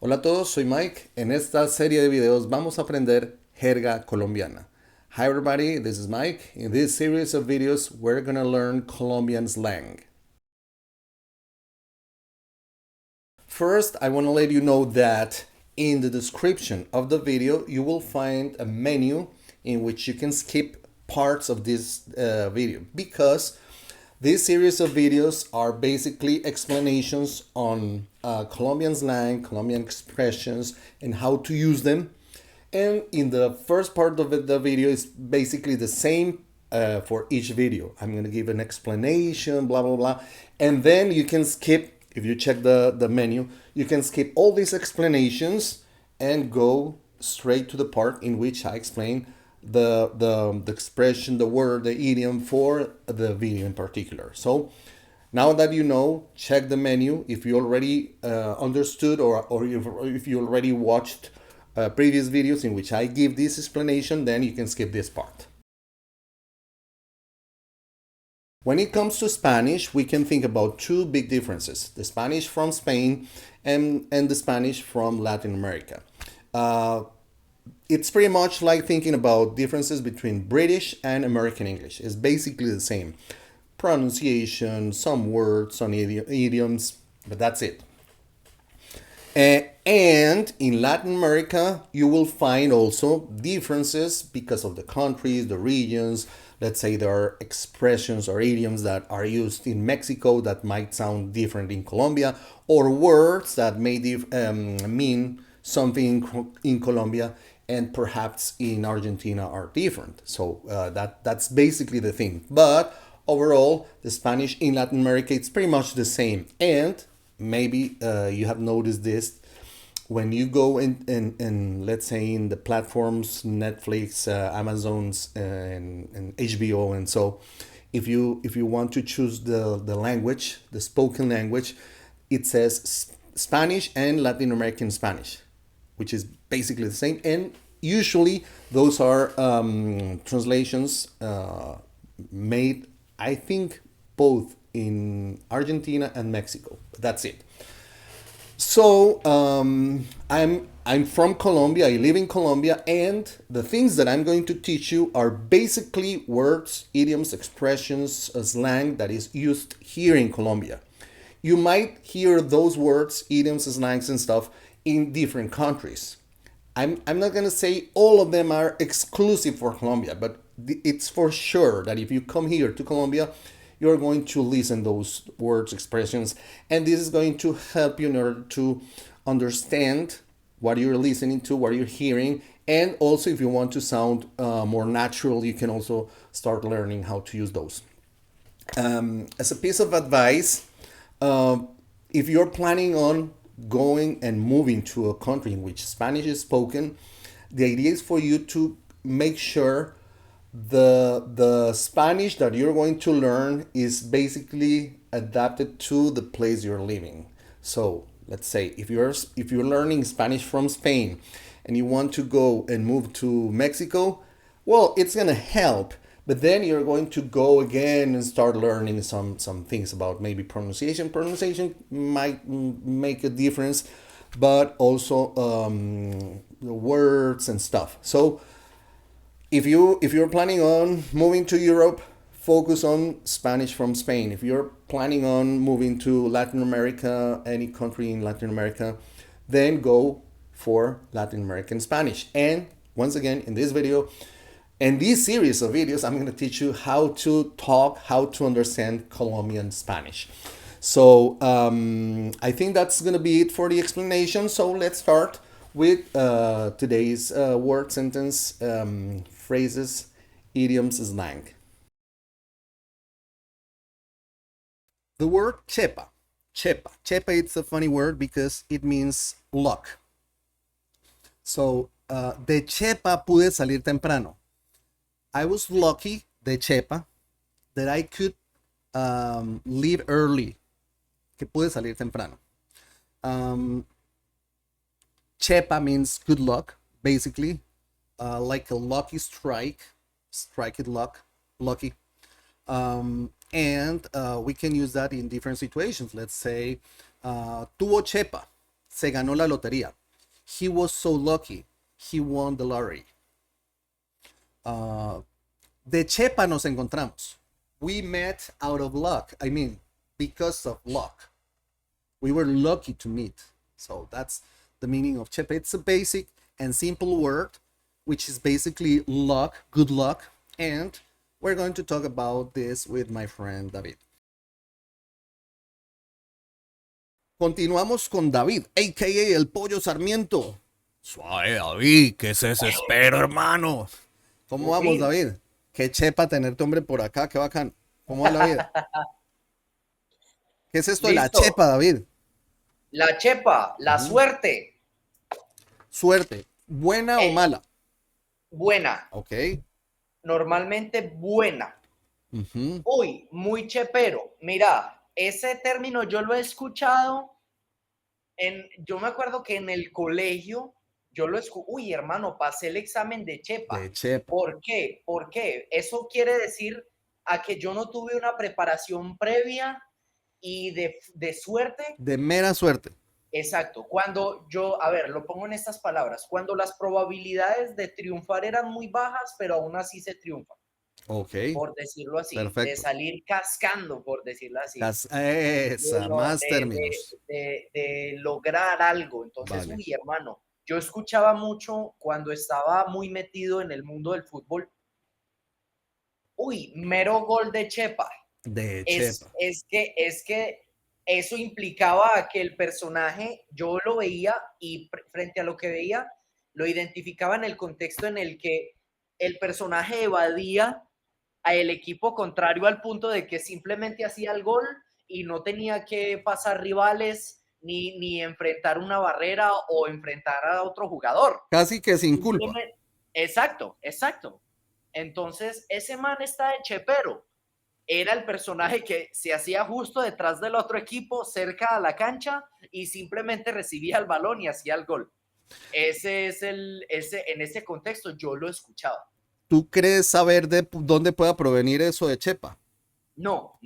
Hola a todos, soy Mike. En esta serie de videos vamos a aprender jerga colombiana. Hi everybody, this is Mike. In this series of videos, we're gonna learn Colombian slang. First, I want to let you know that in the description of the video, you will find a menu in which you can skip parts of this video because this series of videos are basically explanations on Colombian slang, Colombian expressions, and how to use them. And in the first part of the video is basically the same for each video. I'm going to give an explanation, blah, blah, blah. And then you can skip, if you check the menu, you can skip all these explanations and go straight to the part in which I explain the expression, the word, the idiom for the video in particular. So now that you know, check the menu. If you already understood or if you already watched previous videos in which I give this explanation, then you can skip this part. When it comes to Spanish, we can think about two big differences: the Spanish from Spain and the Spanish from Latin America. It's pretty much like thinking about differences between British and American English. It's basically the same. Pronunciation, some words, some idioms, but that's it. And in Latin America, you will find also differences because of the countries, the regions. Let's say there are expressions or idioms that are used in Mexico that might sound different in Colombia, or words that may mean something in Colombia and perhaps in Argentina are different. So that's basically the thing. But overall, the Spanish in Latin America, it's pretty much the same. And maybe you have noticed this when you go in let's say in the platforms Netflix, Amazon's, and HBO, and so if you want to choose the language, the spoken language, it says Spanish and Latin American Spanish, which is basically the same. And usually those are translations made, I think, both in Argentina and Mexico. That's it. So I'm from Colombia. I live in Colombia, and the things that I'm going to teach you are basically words, idioms, expressions, slang that is used here in Colombia. You might hear those words, idioms, slangs, and stuff in different countries. I'm not going to say all of them are exclusive for Colombia, but it's for sure that if you come here to Colombia, you're going to listen those words, expressions, and this is going to help you in order to understand what you're listening to, what you're hearing, and also if you want to sound more natural, you can also start learning how to use those. As a piece of advice, if you're planning on going and moving to a country in which Spanish is spoken, the idea is for you to make sure the Spanish that you're going to learn is basically adapted to the place you're living. So let's say if you're learning Spanish from Spain and you want to go and move to Mexico, well, it's gonna help. But then you're going to go again and start learning some things about maybe pronunciation. Pronunciation might make a difference, but also the words and stuff. So if you're planning on moving to Europe, focus on Spanish from Spain. If you're planning on moving to Latin America, any country in Latin America, then go for Latin American Spanish. And once again, in this video, in this series of videos, I'm going to teach you how to talk, how to understand Colombian Spanish. So I think that's going to be it for the explanation. So let's start with today's word, sentence, phrases, idioms, slang. The word chepa. Chepa. Chepa, it's a funny word because it means luck. So, de Chepa pude salir temprano. I was lucky, de Chepa, that I could leave early. Que pude salir temprano. Chepa means good luck, basically, like a lucky strike, strike it luck, lucky. And we can use that in different situations. Let's say, tuvo Chepa, se ganó la lotería. He was so lucky. He won the lottery. De Chepa nos encontramos. We met out of luck. I mean, because of luck. We were lucky to meet. So that's the meaning of Chepa. It's a basic and simple word, which is basically luck, good luck. And we're going to talk about this with my friend David. Continuamos con David, a.k.a. el Pollo Sarmiento. Suave, David, ¿qué es ese espero, hermano? ¿Cómo vamos, David? Qué chepa tenerte, hombre, por acá, qué bacán. ¿Cómo va la vida? ¿Qué es esto de la chepa, David? La chepa, la suerte. Suerte, ¿buena o mala? Buena. Ok. Normalmente buena. Uy, muy chepero. Mira, ese término yo lo he escuchado yo me acuerdo que en el colegio yo lo escuché, uy, hermano, pasé el examen de chepa. De chepa. ¿Por qué? ¿Por qué? Eso quiere decir a que yo no tuve una preparación previa y de suerte. De mera suerte. Exacto. Cuando yo, a ver, lo pongo en estas palabras, cuando las probabilidades de triunfar eran muy bajas, pero aún así se triunfa. Ok. Por decirlo así. Perfecto. De salir cascando, por decirlo así. Más términos. De lograr algo. Entonces, vale. Uy, hermano, yo escuchaba mucho cuando estaba muy metido en el mundo del fútbol. Uy, mero gol de Chepa. De Chepa. Es que eso implicaba que el personaje, yo lo veía y frente a lo que veía, lo identificaba en el contexto en el que el personaje evadía al equipo contrario al punto de que simplemente hacía el gol y no tenía que pasar rivales ni enfrentar una barrera o enfrentar a otro jugador. Casi que sin culpa. Exacto, exacto. Entonces, ese man está de chepero. Era el personaje que se hacía justo detrás del otro equipo, cerca a la cancha, y simplemente recibía el balón y hacía el gol. En ese contexto yo lo escuchaba. ¿Tú crees saber de dónde pueda provenir eso de Chepa? No.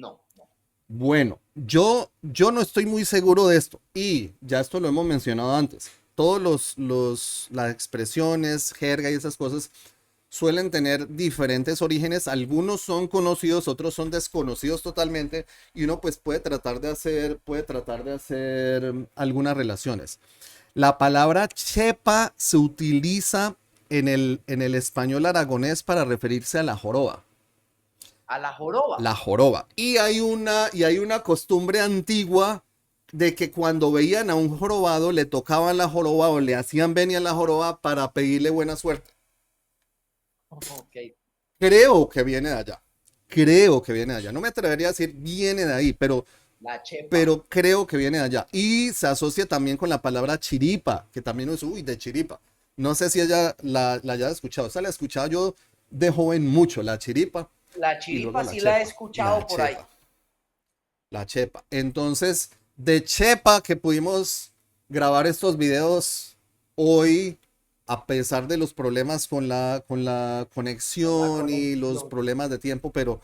Bueno, yo no estoy muy seguro de esto, y ya esto lo hemos mencionado antes. Todos las expresiones, jerga y esas cosas suelen tener diferentes orígenes. Algunos son conocidos, otros son desconocidos totalmente, y uno pues puede tratar de hacer algunas relaciones. La palabra chepa se utiliza en el español aragonés para referirse a la joroba. ¿A la joroba? La joroba. Y hay una costumbre antigua de que cuando veían a un jorobado le tocaban la joroba o le hacían venia a la joroba para pedirle buena suerte. Okay. Creo que viene de allá. No me atrevería a decir viene de ahí, pero creo que viene de allá. Y se asocia también con la palabra chiripa, que también es de chiripa. No sé si ella la haya escuchado. Esa la he escuchado yo de joven mucho, la chiripa. La chiripa sí la he escuchado por ahí. La chepa. Entonces, de chepa que pudimos grabar estos videos hoy, a pesar de los problemas con la conexión y los problemas de tiempo, pero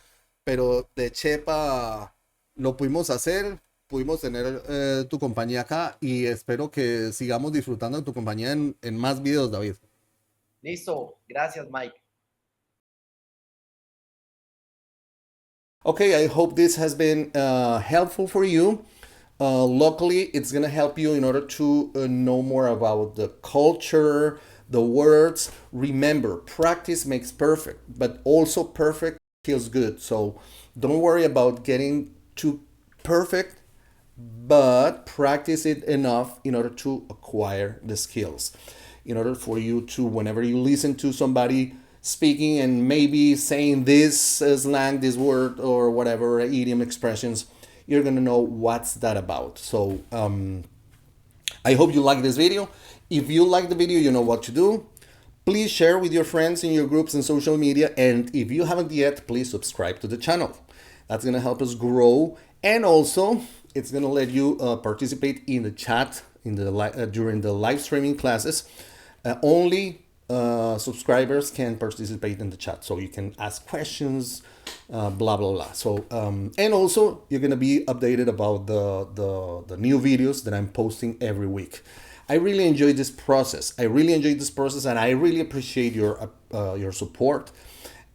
de chepa lo pudimos hacer. Pudimos tener tu compañía acá y espero que sigamos disfrutando de tu compañía en más videos, David. Listo, gracias, Mike. Okay, I hope this has been helpful for you. Luckily, it's going to help you in order to know more about the culture, the words. Remember, practice makes perfect, but also perfect feels good. So don't worry about getting too perfect, but practice it enough in order to acquire the skills. In order for you to, whenever you listen to somebody speaking and maybe saying this slang, this word, or whatever idiom expressions, you're gonna know what's that about. So I hope you like this video. If you like the video, you know what to do. Please share with your friends in your groups and social media. And if you haven't yet, please subscribe to the channel. That's gonna help us grow. And also, it's gonna let you participate in the chat during the live streaming classes. Only subscribers can participate in the chat. So you can ask questions, blah blah blah. So and also you're gonna be updated about the new videos that I'm posting every week. I really enjoy this process. And I really appreciate your support.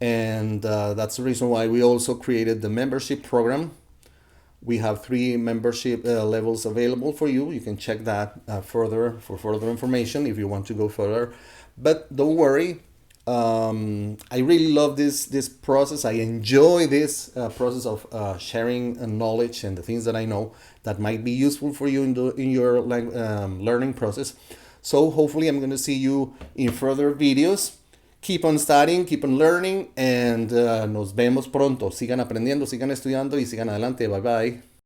And that's the reason why we also created the membership program. We have 3 membership levels available for you. You can check that further for further information if you want to go further. But don't worry. I really love this process. I enjoy this process of sharing knowledge and the things that I know that might be useful for you in your learning process. So hopefully I'm going to see you in further videos. Keep on studying, keep on learning, and nos vemos pronto. Sigan aprendiendo, sigan estudiando y sigan adelante. Bye bye.